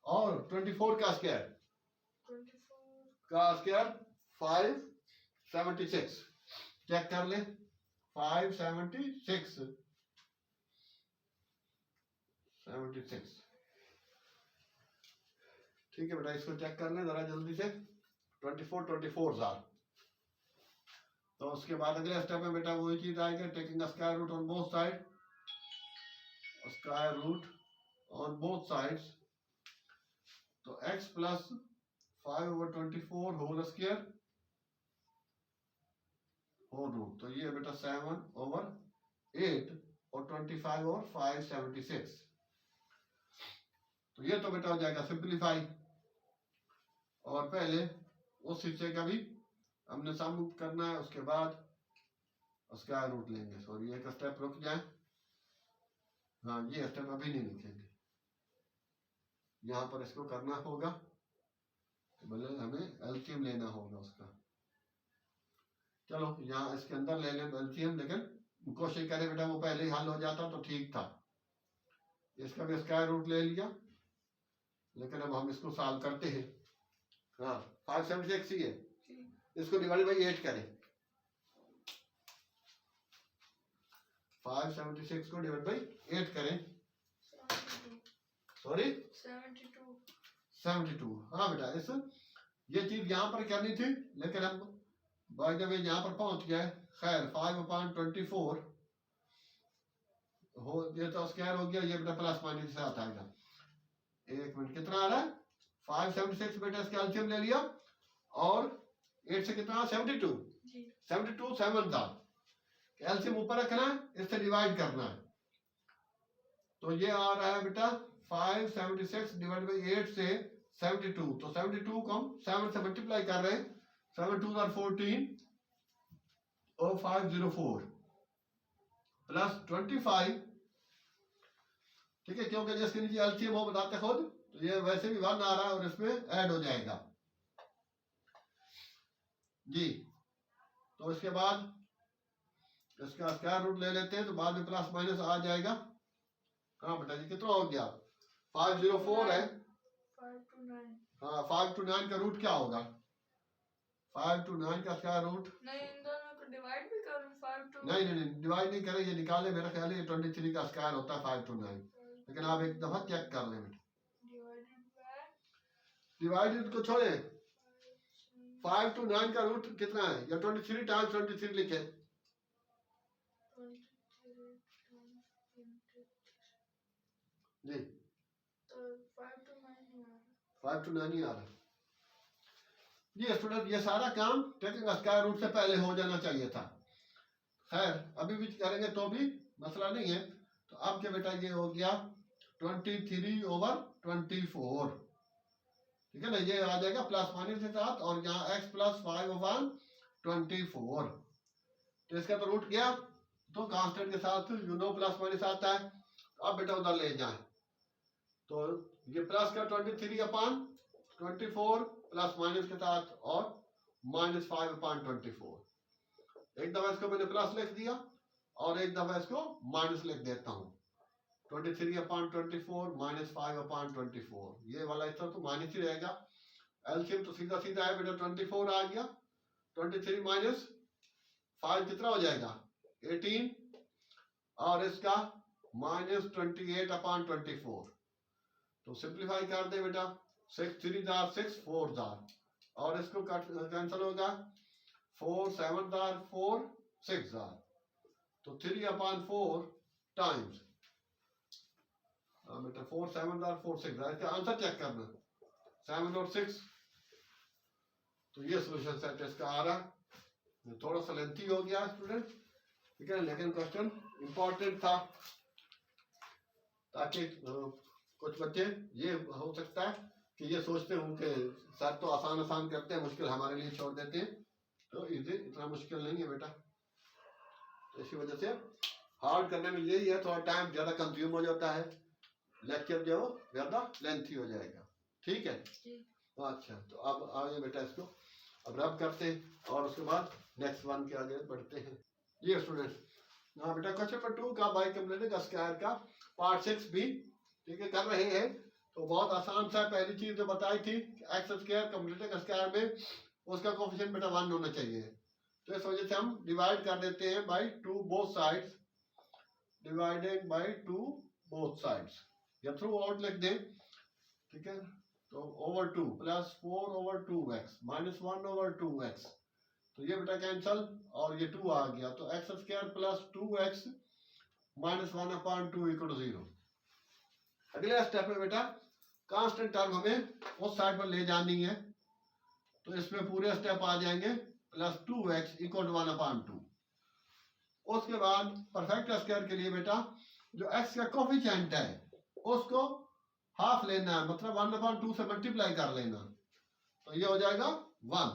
और 24 का स्क्वायर 576। चेक कर ले, 576 ठीक है बेटा, इसको चेक कर ले जरा जल्दी से, 24 आर। तो उसके बाद अगले स्टेप में बेटा वही चीज आएगा, taking square root on both side, square root on both sides. तो x plus 5/24 whole square whole root, तो ये बेटा 7/8 और 25/5 76। तो ये तो बेटा हो जाएगा सिंप्लीफाई, और पहले उस हिस्से का भी हमने सम करना है, उसके बाद स्क्वायर रूट लेंगे। सॉरी एक स्टेप रुक जाए, हाँ ये स्टेप अभी नहीं लिखेंगे, यहाँ पर इसको करना होगा, मतलब हमें एलसीएम लेना होगा उसका। चलो यहाँ इसके अंदर ले लें एलसीएम, लेकिन कोशिश करें बेटा वो पहले ही हल हो जाता तो ठीक था। इसका भी स्क्वायर रूट ले लिया, लेकिन अब हम इसको सॉल्व करते हैं। हाँ 576 ही है, इसको डिवाइड बाई 8 करें, 576 को डिवाइड बाई 8 करें, सॉरी 72। हाँ बेटा इस ये चीज यहाँ पर करनी थी, लेकिन हम बाय द वे यहाँ पर पहुंच गए। खैर 5/24 हो, ये तो स्क्वायर हो गया, ये बेटा प्लस माइनस के साथ आएगा। एक मिनट, कितना आ रहा है 576 बेटा, इसका एलसीएम ले लिया, और 8 से कितना 72 7 था, एलसीएम ऊपर रखना है, इससे डिवाइड करना है। तो ये आ रहा है बेटा 576 डिवाइड बाई 8 से 72, तो 72 को हम 7 से मल्टीप्लाई कर रहे हैं, 7 2 आर 14 और 504 प्लस 25, ठीक है, क्योंकि जिसके नीचे एलसीएम हो बताते खुद, तो ये वैसे भी 1 आ रहा है और इसमें ऐड हो जाएगा जी। तो इसके बाद इसका स्क्वायर रूट ले लेते हैं, तो बाद में प्लस माइनस आ जाएगा। हाँ बेटा जी, कितना हो गया? 504 है। 5 to 9 हाँ, 5 to 9 का रूट क्या होगा? 5 to 9 का स्क्वायर रूट, नहीं, इन दोनों को डिवाइड भी करूं 5 to नहीं डिवाइड नहीं करें, ये निकाले, मेरा ख्याल है ये 23 का स्क्वायर होता है 5 to 9, लेकिन आप एक दफा चेक कर लें बेटा। डिवाइडेड बाय डिवाइडेड को छोड़े, 5 to 9 का रूट कितना है? या 23 टाइम्स 23 लिखे, 23 times 23 जी, तो 5 to 9 ही आ रहा 5 to 9 ही आ रहा है जी। स्टूडेंट, ये सारा काम टेकिंग स्क्वायर रूट से पहले हो जाना चाहिए था। खैर, अभी भी करेंगे तो भी मसला नहीं है। तो अब क्या बेटा, ये हो गया 23/24, ठीक है ना, ये आ जाएगा प्लस माइनस के साथ, और यहाँ x प्लस 5/24, तो इसका तो रूट गया, तो कांस्टेंट के साथ यू नो प्लस माइनस आता है। अब बेटा उधर ले जाए, तो ये प्लस का 23/24 प्लस माइनस के साथ, और -5/24। एक दफा इसको मैंने प्लस लिख दिया और एक दफा इसको माइनस लिख देता हूँ। 23/24 -5/24, ये वाला इस तरह तो माइनस ही रहेगा। एलसीएम तो सीधा सीधा है बेटा, 24 आ गया, 23 माइनस 5 कितना हो जाएगा? 18, और इसका -28/24। तो सिंप्लीफाई कर दे बेटा, 6 3 आर 6 4 आर, और इसको कैंसिल होगा, 4 7 आर 4 6 आर, तो 3/4 टाइम्स बेटा 4 7 आर 4 6 आर। इसका आंसर चेक करना, 7 और 6, तो ये सोल्यूशन सेट इसका आ रहा। थोड़ा सा लेंथी हो गया स्टूडेंट, ठीक है, लेकिन क्वेश्चन इंपॉर्टेंट था, ताकि कुछ बच्चे ये हो सकता है कि ये सोचते हों कि सर तो आसान आसान करते हैं, मुश्किल हमारे लिए छोड़ देते हैं, तो इसे इतना मुश्किल नहीं है बेटा। तो इसी वजह से हार्ड करने में यही है, थोड़ा टाइम ज़्यादा कंज्यूम हो जाता है, लेक्चर जो ज़्यादा लेंथी हो जाएगा, ठीक है। अच्छा, तो अब आइए बेटा, इसको अब रब करते हैं और उसके बाद नेक्स्ट वन के आगे बढ़ते हैं। ये स्टूडेंट्स, हाँ बेटा, क्वेश्चन नंबर 2 का बाइकम्प्लेटिक स्क्वायर का पार्ट 6 भी, ठीक है, कर रहे हैं। तो बहुत आसान सा, पहली चीज जो बताई थी, एक्स स्क्वायर कम्प्लीटिक स्क्वायर में उसका कोफिशिएंट बेटा 1 होना चाहिए। तो इस वजह से हम डिवाइड कर देते हैं by 2 both sides, divided by 2 both sides, या थ्रू आउट लिख दें, ठीक है। तो over 2 plus 4/2x minus 1/2x, तो ये बेटा कैंसल, और ये 2 आ गया, तो x square plus 2x minus 1/2 equal to 0। अगले स्टेप में बेटा कांस्टेंट टर्म हमें उस साइड पर ले जानी है, तो इसमें पूरे स्टेप आ जाएंगे, प्लस 2x इक्वल टू 1/2। उसके बाद परफेक्ट स्क्वायर के लिए बेटा जो x का कोफिशिएंट है उसको हाफ लेना है, मतलब 1/2 से मल्टीप्लाई कर लेना, तो ये हो जाएगा 1।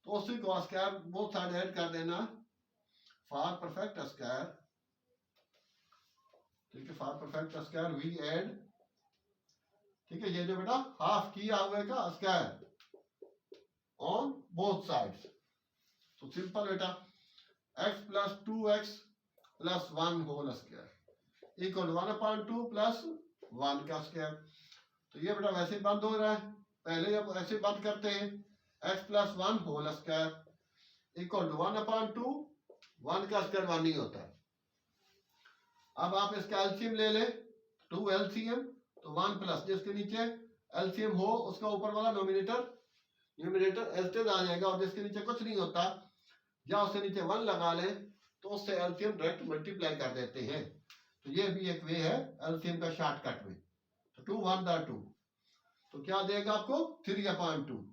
तो उसी को स्क्वायर बोथ साइड ऐड कर देना फॉर परफेक्ट स्क्वायर, ठीक है, for perfect square we add, ठीक है, ये जो बेटा हाफ किया हुए का स्क्वायर ऑन बोथ साइड्स, तो सिंपल बेटा x plus 2x plus 1 whole square equal 1/2 plus 1 का स्क्वायर। तो ये बेटा वैसे ही बंद हो रहा है, पहले जब ऐसे बंद करते हैं, x plus 1 whole square equal to 1/2, 1 का स्क्वायर 1 ही होता है। अब आप इसका एलसीएम ले ले, 2 एलसीएम, तो 1 प्लस जिसके नीचे एलसीएम हो उसका ऊपर वाला न्यूमरेटर एस्टेज आ जाएगा, और जिसके नीचे कुछ नहीं होता या उसके नीचे 1 लगा ले, तो उससे एलसीएम डायरेक्ट मल्टीप्लाई कर देते हैं। तो ये भी एक वे है एलसीएम का शॉर्टकट में। तो 2 1 2, तो क्या देगा आपको 3/2।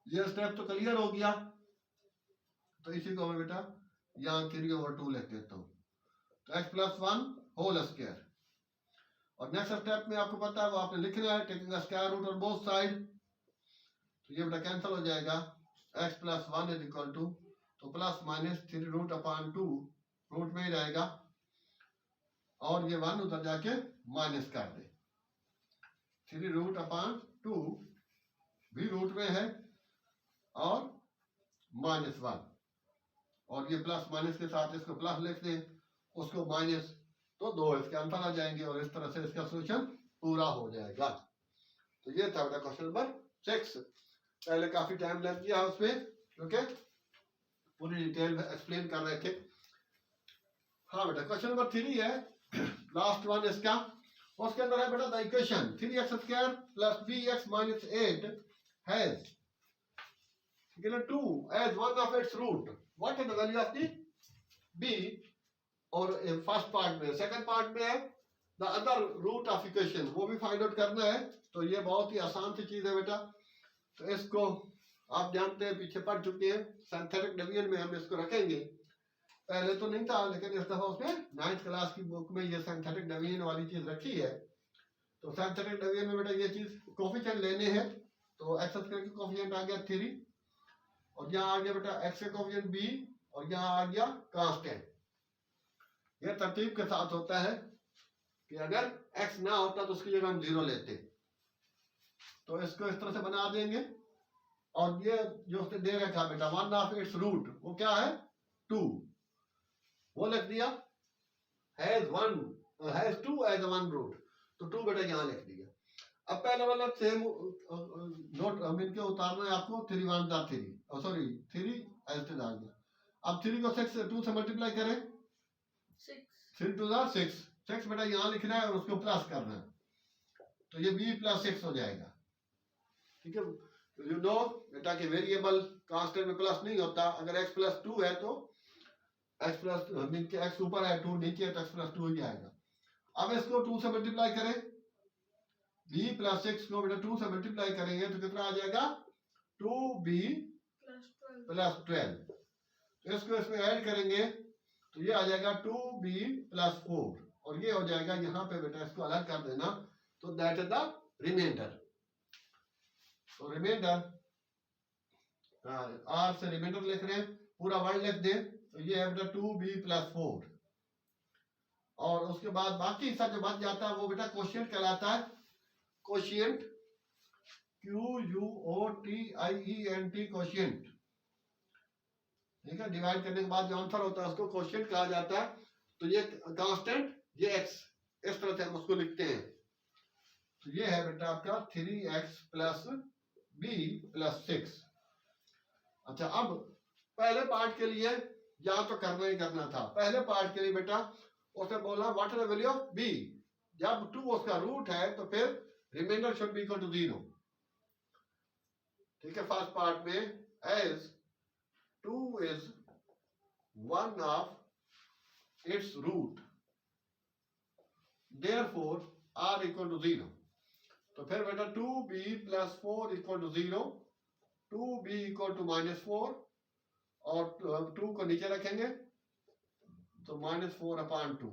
ये स्टेप तो क्लियर हो गया, तो इसी को मैं बेटा यहाँ 3/2 लिख देता हूँ, तो x प्लस 1 होल स्क्वायर, और नेक्स्ट स्टेप में आपको पता है वो आपने लिखना है, taking square root on both side. तो ये बेटा कैंसिल हो जाएगा, x plus 1 is equal to, तो plus minus 3 root upon 2 root में ही रहेगा, और ये 1 उधर जाके माइनस कर दे, 3 रूट अपॉन 2 भी रूट में है और माइनस 1, और ये प्लस माइनस के साथ इसको प्लस लिख दें, उसको माइनस, तो 2 इसके आंसर आ जाएंगे और इस तरह से इसका सोल्यूशन पूरा हो जाएगा। तो ये था बेटा क्वेश्चन नंबर 6। पहले काफी टाइम लग गया उसमें क्योंकि पूरी डिटेल में एक्सप्लेन कर रहे थे। हाँ बेटा क्वेश्चन नंबर 3 है, लास्ट वन इसका, उसके अंदर है बेटा the equation 3x² plus bx minus 8 has 2 as one of its root, what is the value of the b, और फर्स्ट पार्ट में, सेकंड पार्ट में है the other root of equation, वो भी फाइंड आउट करना है। तो ये बहुत ही आसान सी चीज है बेटा, तो इसको आप जानते हैं, पीछे पढ़ चुके हैं, सिंथेटिक डिवीजन में हम इसको रखेंगे, पहले तो नहीं था लेकिन इस दफा उसमें 9th क्लास की बुक में ये सिंथेटिक डिवीजन वाली चीज रखी है। तो सिंथेटिक डिवीजन में बेटा ये चीज कोफिशिएंट लेने हैं, तो एक्स स्क्वायर का कोफिशिएंट आ गया 3, और यहाँ आ गया बेटा एक्स का कोफिशिएंट b, और यहाँ आ गया कांस्टेंट। ये तरतीब के साथ होता है कि अगर x ना होता तो उसकी जगह हम 0 लेते, तो इसको इस तरह से बना देंगे, और ये जो उसने दे रखा बेटा 1 ऑफ इट्स रूट, वो क्या है 2, वो लिख दिया, हैज 2 एज 1 रूट, तो 2 बेटा यहाँ लिख दिया। अब पहले वाला सेम नोट हम इनके उतारना है आपको, 3 1 था 3, सॉरी 3 ऐसे आ गया। अब 3 को 2 से मल्टीप्लाई करें, 3 2 6 बेटा यहाँ लिखना है और उसको प्लस करना है, तो ये b प्लस 6 हो जाएगा। ठीक है, यू नो बेटा कि वेरिएबल कांस्टेंट में प्लस नहीं होता, अगर x प्लस 2 है तो x प्लस नीचे x ऊपर है 2 नीचे है तो x प्लस 2 ही आएगा। अब इसको 2 से मल्टीप्लाई करें, b प्लस 6 को बेटा 2 से मल्टीप्लाई करेंगे तो कितना आ जाएगा 2b प्लस 12, तो इसको इसमें ऐड करेंगे तो ये आ जाएगा 2b प्लस 4, और ये हो जाएगा यहाँ पे बेटा इसको अलग कर देना, तो दैट इज द रिमाइंडर। तो रिमाइंडर r से रिमाइंडर लिख रहे हैं, पूरा वर्ड लिख दें, तो ये है बेटा 2b प्लस 4, और उसके बाद बाकी हिस्सा जो बच जाता है वो बेटा क्वोशिएंट कहलाता है, क्वोशिएंट QUOTIENT क्वोशिएंट। ठीक है, डिवाइड करने के बाद जो आंसर होता है उसको क्वोशिएंट कहा जाता है। तो ये कांस्टेंट, ये x, इस तरह से हम उसको लिखते हैं, तो ये है बेटा आपका 3x प्लस b प्लस 6। अच्छा, अब पहले पार्ट के लिए या तो करना ही करना था, पहले पार्ट के लिए बेटा उसने बोला what is the value of b, जब 2 उसका रूट है तो फिर remainder should be equal to 0। ठीक है, फर्स्ट पार्ट में as 2 is 1 of its root, therefore r equal to 0। तो फिर बेटा 2b plus 4 equal to 0, 2b equal to -4, और 2 को नीचे रखेंगे तो -4 upon 2,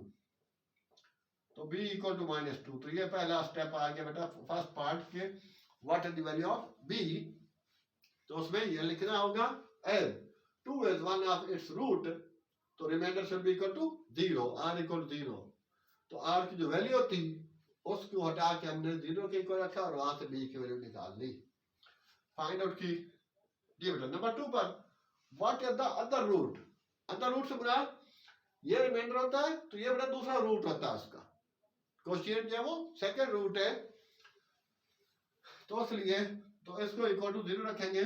तो b equal to -2। तो ये पहला स्टेप आ गया बेटा फर्स्ट पार्ट के, what is the value of b, तो उसमें ये लिखना होगा as 2 is 1 of its root, तो remainder should be equal to 0, r equal to 0। तो r की जो वैल्यू थी उसको हटा के हमने 0 के इक्वल रखा और वहां से b की वैल्यू निकाल ली, फाइंड आउट की। ये बेटा नंबर 2 पर what is the other root, other root से बुरा ये रिमाइंडर होता है, तो ये बेटा दूसरा रूट होता है उसका, क्वोशिएंट जो है वो सेकंड रूट है, तो इसलिए तो इसको इक्वल टू 0 रखेंगे,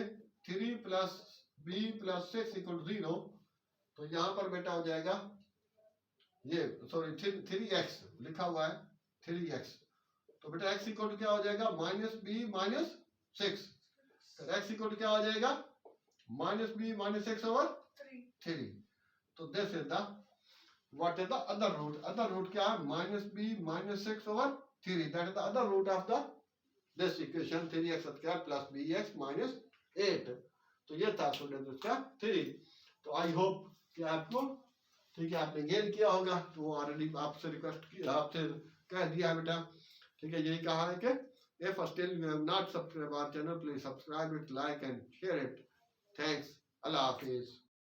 3 plus b plus 6 equal to 0। तो यहाँ पर बेटा हो जाएगा ये, सॉरी 3x लिखा हुआ है 3x, तो बेटा x इक्वल टू क्या हो जाएगा -b -6, तो x इक्वल टू क्या हो जाएगा -b -6 ओवर 3। तो this is the what is the other root, other root क्या है -b -6 over 3, that is the other root of the this equation 3x² plus bx -8। तो ये था स्टूडेंट उसका 3। तो आई होप कि आपको ठीक है आपने गेन किया होगा, तो ऑलरेडी आपसे रिक्वेस्ट किया, आपसे कह दिया है बेटा, ठीक है। यही कहा है कि if still you have not subscribed our channel, please subscribe it, like and share it. Thanks. Allah Hafiz.